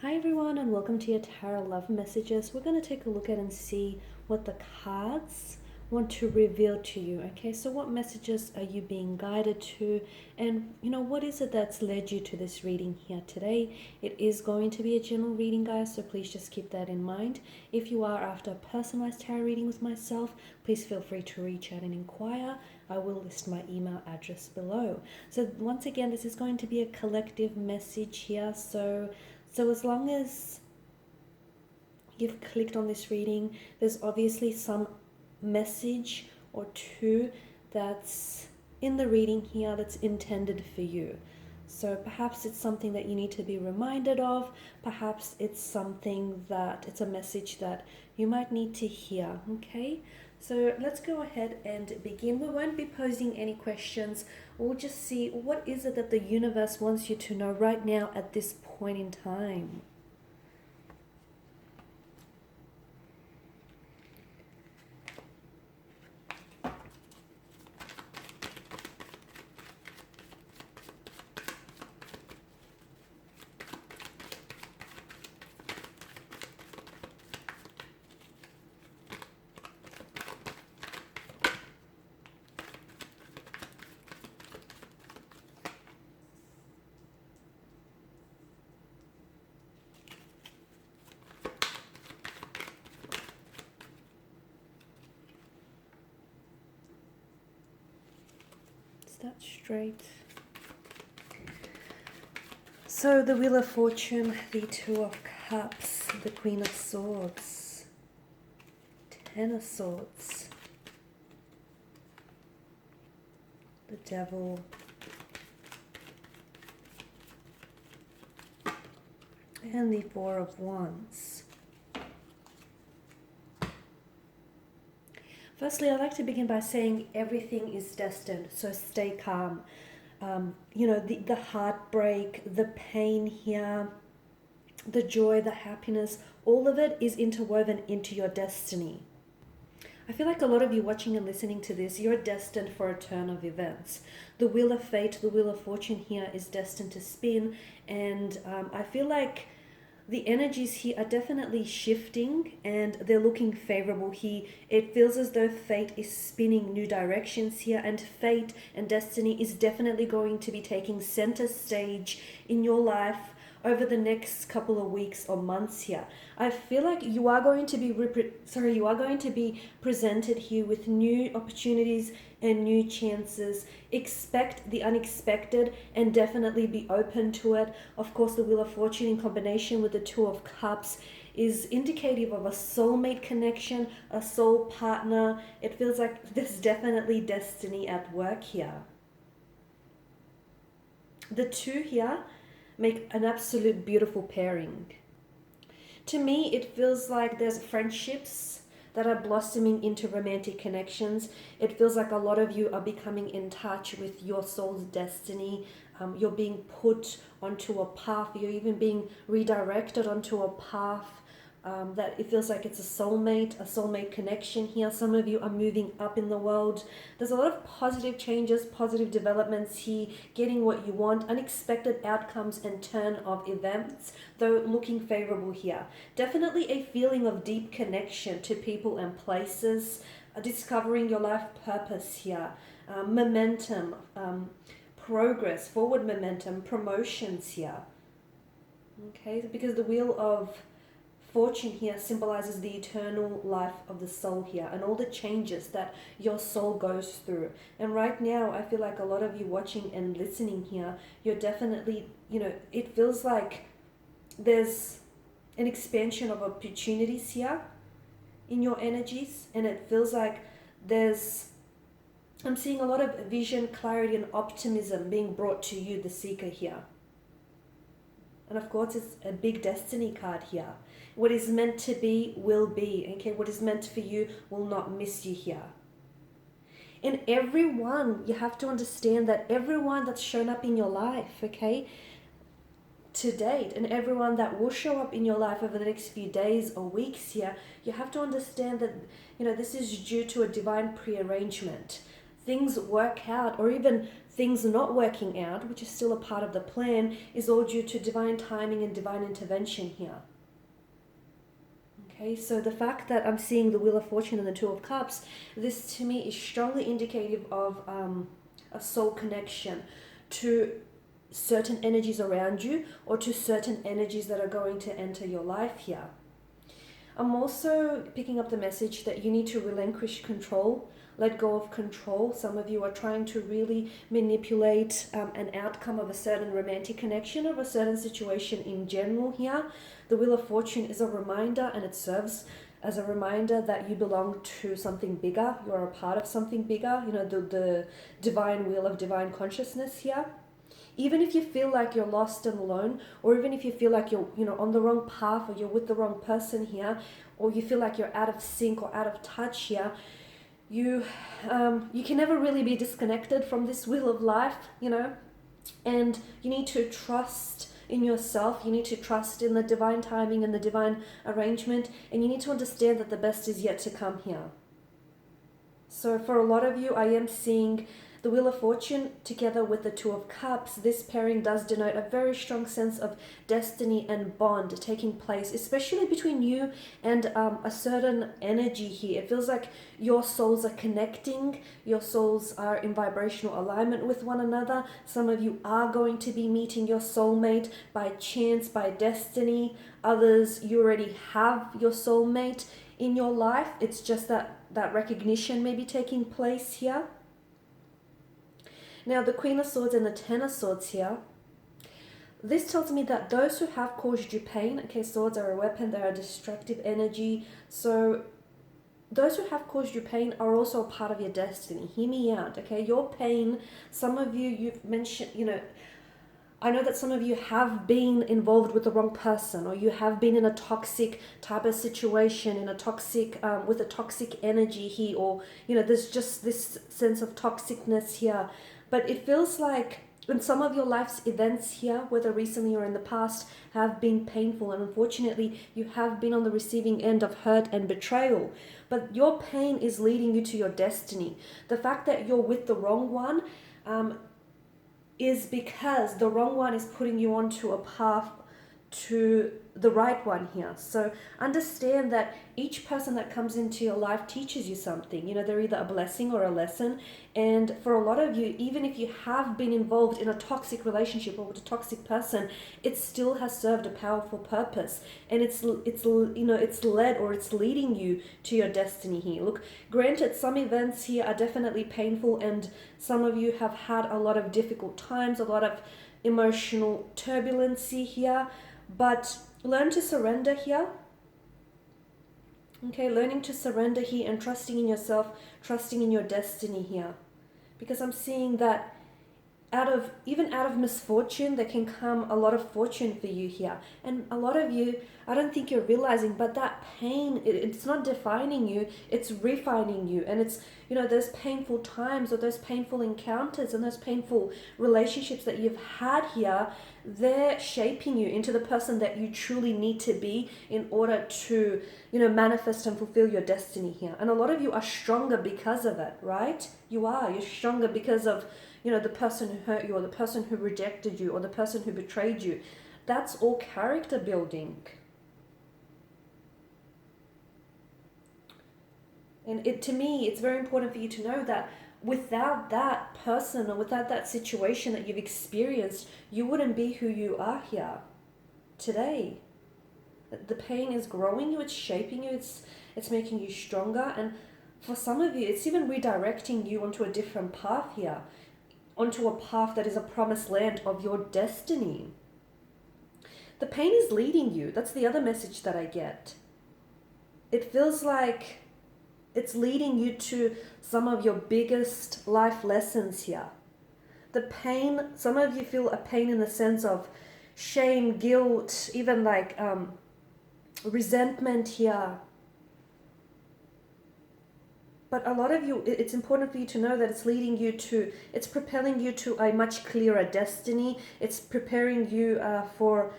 Hi everyone and welcome to your Tarot Love Messages. We're going to take a look at and see what the cards want to reveal to you. Okay, so what messages are you being guided to, and what is it that's led you to this reading here today? It is going to be a general reading, guys, so please just keep that in mind. If you are after a personalized tarot reading with myself, please feel free to reach out and inquire. I will list my email address below. So once again, this is going to be a collective message here, so as long as you've clicked on this reading, there's obviously some message or two that's in the reading here that's intended for you. So perhaps it's something that you need to be reminded of. Perhaps it's something that it's a message that you might need to hear. Okay, so let's go ahead and begin. We won't be posing any questions. We'll just see what is it that the universe wants you to know right now at this point in time. That straight. So the Wheel of Fortune, the Two of Cups, the Queen of Swords, Ten of Swords, the Devil, and the Four of Wands. Firstly, I'd like to begin by saying everything is destined, so stay calm. The heartbreak, the pain here, the joy, the happiness, all of it is interwoven into your destiny. I feel like a lot of you watching and listening to this, you're destined for a turn of events. The Wheel of Fate, the Wheel of Fortune here is destined to spin, and I feel like the energies here are definitely shifting and they're looking favorable here. It feels as though fate is spinning new directions here, and fate and destiny is definitely going to be taking center stage in your life over the next couple of weeks or months here. I feel like you are going to be presented here with new opportunities and new chances. Expect the unexpected and definitely be open to it. Of course, the Wheel of Fortune in combination with the Two of Cups is indicative of a soulmate connection, a soul partner. It feels like there's definitely destiny at work here. The two here make an absolute beautiful pairing. To me, it feels like there's friendships that are blossoming into romantic connections. It feels like a lot of you are becoming in touch with your soul's destiny. You're being put onto a path. You're even being redirected onto a path that it feels like it's a soulmate connection here. Some of you are moving up in the world. There's a lot of positive changes, positive developments here, getting what you want, unexpected outcomes and turn of events, though looking favorable here. Definitely a feeling of deep connection to people and places, discovering your life purpose here, momentum, progress, forward momentum, promotions here. Okay, because the Wheel of Fortune here symbolizes the eternal life of the soul here and all the changes that your soul goes through. And right now, I feel like a lot of you watching and listening here, you're definitely, it feels like there's an expansion of opportunities here in your energies, and it feels like I'm seeing a lot of vision, clarity, and optimism being brought to you, the seeker here. And of course, it's a big destiny card here. What is meant to be will be. Okay, what is meant for you will not miss you here. And everyone, you have to understand that everyone that's shown up in your life, okay, to date, and everyone that will show up in your life over the next few days or weeks here, you have to understand that, this is due to a divine prearrangement. things work out, or even things not working out, which is still a part of the plan, is all due to divine timing and divine intervention here. Okay, so the fact that I'm seeing the Wheel of Fortune and the Two of Cups, this to me is strongly indicative of a soul connection to certain energies around you, or to certain energies that are going to enter your life here. I'm also picking up the message that you need to relinquish control, let go of control. Some of you are trying to really manipulate an outcome of a certain romantic connection, of a certain situation in general here. The Wheel of Fortune is a reminder, and it serves as a reminder that you belong to something bigger. You are a part of something bigger, you know, the divine wheel of divine consciousness here. Even if you feel like you're lost and alone, or even if you feel like you're, on the wrong path, or you're with the wrong person here, or you feel like you're out of sync or out of touch here, you can never really be disconnected from this wheel of life, and you need to trust in yourself. You need to trust in the divine timing and the divine arrangement, and you need to understand that the best is yet to come here. So for a lot of you, I am seeing the Wheel of Fortune together with the Two of Cups. This pairing does denote a very strong sense of destiny and bond taking place, especially between you and a certain energy here. It feels like your souls are connecting. Your souls are in vibrational alignment with one another. Some of you are going to be meeting your soulmate by chance, by destiny. Others, you already have your soulmate in your life. It's just that recognition may be taking place here. Now, the Queen of Swords and the Ten of Swords here, this tells me that those who have caused you pain, okay, swords are a weapon, they're a destructive energy, so those who have caused you pain are also a part of your destiny. Hear me out, okay? Your pain, some of you, you've mentioned, I know that some of you have been involved with the wrong person, or you have been in a toxic type of situation, in a toxic, with a toxic energy here, or, there's just this sense of toxicness here. But it feels like in some of your life's events here, whether recently or in the past, have been painful. And unfortunately, you have been on the receiving end of hurt and betrayal. But your pain is leading you to your destiny. The fact that you're with the wrong one is because the wrong one is putting you onto a path to the right one here. So understand that each person that comes into your life teaches you something. They're either a blessing or a lesson. And for a lot of you, even if you have been involved in a toxic relationship or with a toxic person, it still has served a powerful purpose, and it's led, or it's leading you to your destiny here. Look, granted, some events here are definitely painful, and some of you have had a lot of difficult times, a lot of emotional turbulency here, but learn to surrender here. Okay, learning to surrender here and trusting in yourself, trusting in your destiny here. Because I'm seeing that out of misfortune, there can come a lot of fortune for you here. And a lot of you, I don't think you're realizing, but that pain, it's not defining you, it's refining you. And it's, those painful times, or those painful encounters, and those painful relationships that you've had here, they're shaping you into the person that you truly need to be in order to, manifest and fulfill your destiny here. And a lot of you are stronger because of it, right? You're stronger because of, the person who hurt you, or the person who rejected you, or the person who betrayed you. That's all character building. And to me, it's very important for you to know that without that person, or without that situation that you've experienced, you wouldn't be who you are here today. The pain is growing you, it's shaping you, it's making you stronger. And for some of you, it's even redirecting you onto a different path here, onto a path that is a promised land of your destiny. The pain is leading you. That's the other message that I get. It feels like it's leading you to some of your biggest life lessons here. The pain, some of you feel a pain in the sense of shame, guilt, even like resentment here. But a lot of you, it's important for you to know that it's propelling you to a much clearer destiny. It's preparing you for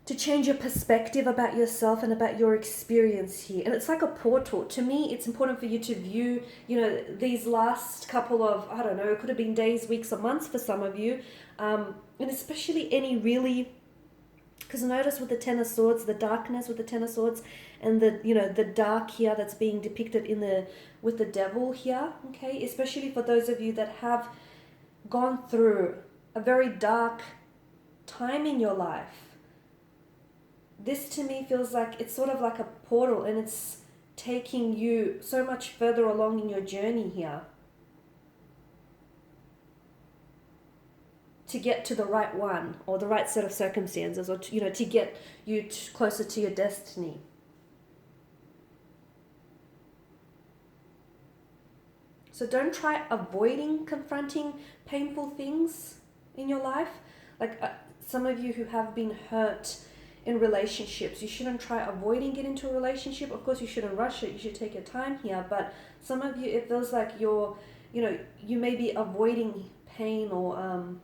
to change your perspective about yourself and about your experience here. And it's like a portal. To me, it's important for you to view, these last couple of, I don't know, it could have been days, weeks, or months for some of you. And especially any really, because notice with the Ten of Swords, the darkness with the Ten of Swords, and the dark here that's being depicted with the devil here, okay? Especially for those of you that have gone through a very dark time in your life. This to me feels like it's sort of like a portal, and it's taking you so much further along in your journey here to get to the right one or the right set of circumstances, or to get you closer to your destiny. So don't try avoiding confronting painful things in your life. Like some of you who have been hurt in relationships, you shouldn't try avoiding getting into a relationship. Of course, you shouldn't rush it. You should take your time here. But some of you, it feels like you may be avoiding pain or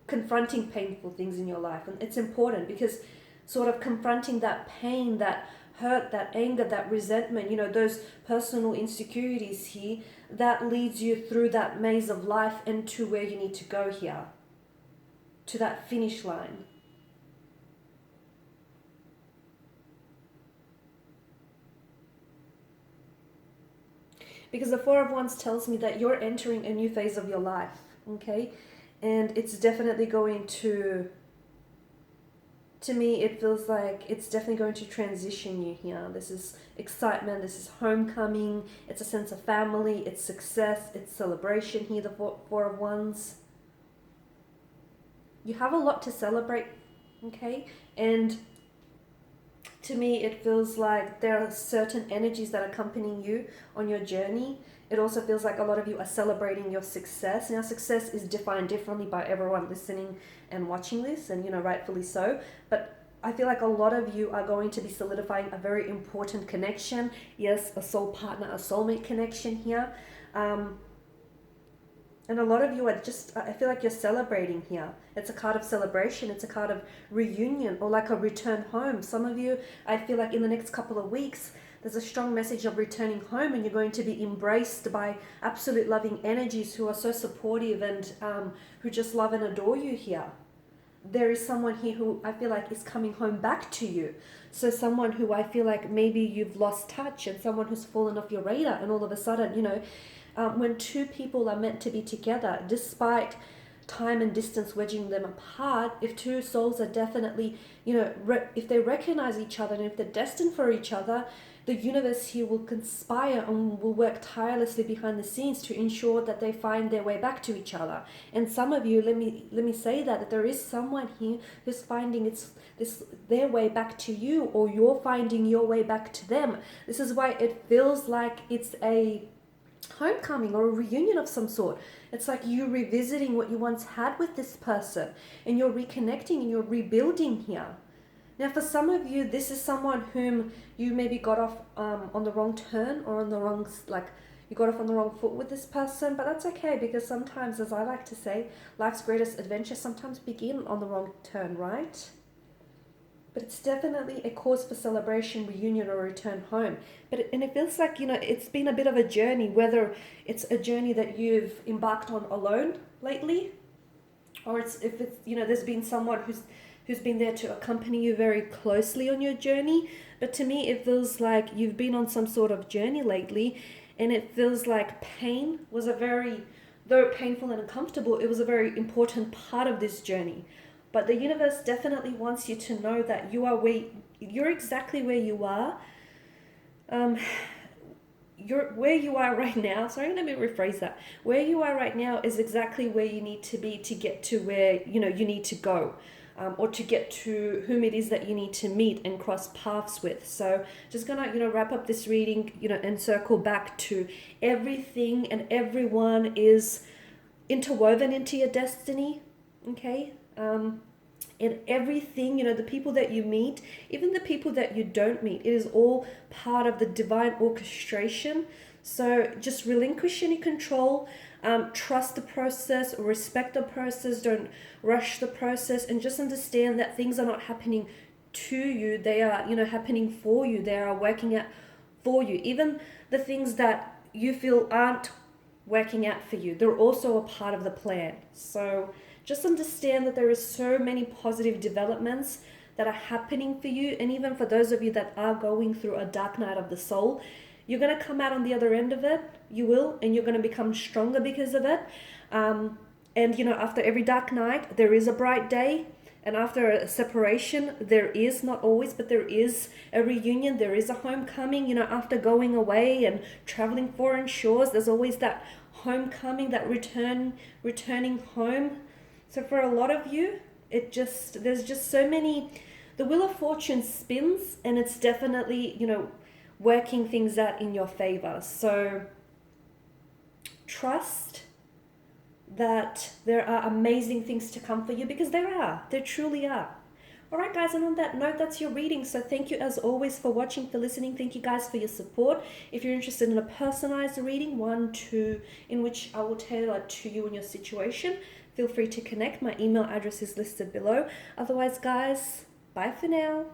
confronting painful things in your life. And it's important because sort of confronting that pain, that hurt, that anger, that resentment, those personal insecurities here, that leads you through that maze of life and to where you need to go here, to that finish line. Because the Four of Wands tells me that you're entering a new phase of your life, okay? And it's definitely going to me, it feels like it's definitely going to transition you here. This is excitement, this is homecoming, it's a sense of family, it's success, it's celebration here, the Four of Wands. You have a lot to celebrate, okay? And to me, it feels like there are certain energies that are accompanying you on your journey. It also feels like a lot of you are celebrating your success. Now, success is defined differently by everyone listening and watching this, and rightfully so. But I feel like a lot of you are going to be solidifying a very important connection. Yes, a soul partner, a soulmate connection here. And a lot of you are just, I feel like you're celebrating here. It's a card of celebration. It's a card of reunion or like a return home. Some of you, I feel like in the next couple of weeks, there's a strong message of returning home, and you're going to be embraced by absolute loving energies who are so supportive and who just love and adore you here. There is someone here who I feel like is coming home back to you. So someone who I feel like maybe you've lost touch, and someone who's fallen off your radar, and all of a sudden, when two people are meant to be together, despite time and distance wedging them apart, if two souls are definitely, if they recognize each other and if they're destined for each other, the universe here will conspire and will work tirelessly behind the scenes to ensure that they find their way back to each other. And some of you, let me say that there is someone here who's finding their way back to you, or you're finding your way back to them. This is why it feels like it's a homecoming or a reunion of some sort. It's like you revisiting what you once had with this person, and you're reconnecting and you're rebuilding here. Now, for some of you, this is someone whom you maybe got off on the wrong turn, or on the wrong, you got off on the wrong foot with this person, but that's okay, because sometimes, as I like to say, life's greatest adventures sometimes begin on the wrong turn, right? But it's definitely a cause for celebration, reunion, or return home. And it feels like, it's been a bit of a journey, whether it's a journey that you've embarked on alone lately, or there's been someone who's been there to accompany you very closely on your journey. But to me, it feels like you've been on some sort of journey lately, and it feels like pain was though painful and uncomfortable, it was a very important part of this journey. But the universe definitely wants you to know that you're exactly where you are. You're where you are right now. Sorry, let me rephrase that. Where you are right now is exactly where you need to be to get to where you need to go, or to get to whom it is that you need to meet and cross paths with. So just gonna wrap up this reading, and circle back to everything and everyone is interwoven into your destiny. Okay. And everything, the people that you meet, even the people that you don't meet, it is all part of the divine orchestration. So just relinquish any control, trust the process, respect the process, don't rush the process, and just understand that things are not happening to you, they are, happening for you, they are working out for you. Even the things that you feel aren't working out for you, they're also a part of the plan. So just understand that there is so many positive developments that are happening for you, and even for those of you that are going through a dark night of the soul, you're going to come out on the other end of it. You will, and you're going to become stronger because of it. And after every dark night, there is a bright day. And after a separation, there is, not always, but there is a reunion. There is a homecoming. After going away and traveling foreign shores, there's always that homecoming, that returning home. So for a lot of you, there's just so many. The Wheel of Fortune spins, and it's definitely, working things out in your favor. So trust that there are amazing things to come for you, because there truly are. All right, guys, and on that note, that's your reading. So thank you as always for watching, for listening. Thank you guys for your support. If you're interested in a personalized reading, in which I will tailor to you and your situation, feel free to connect. My email address is listed below. Otherwise, guys, bye for now.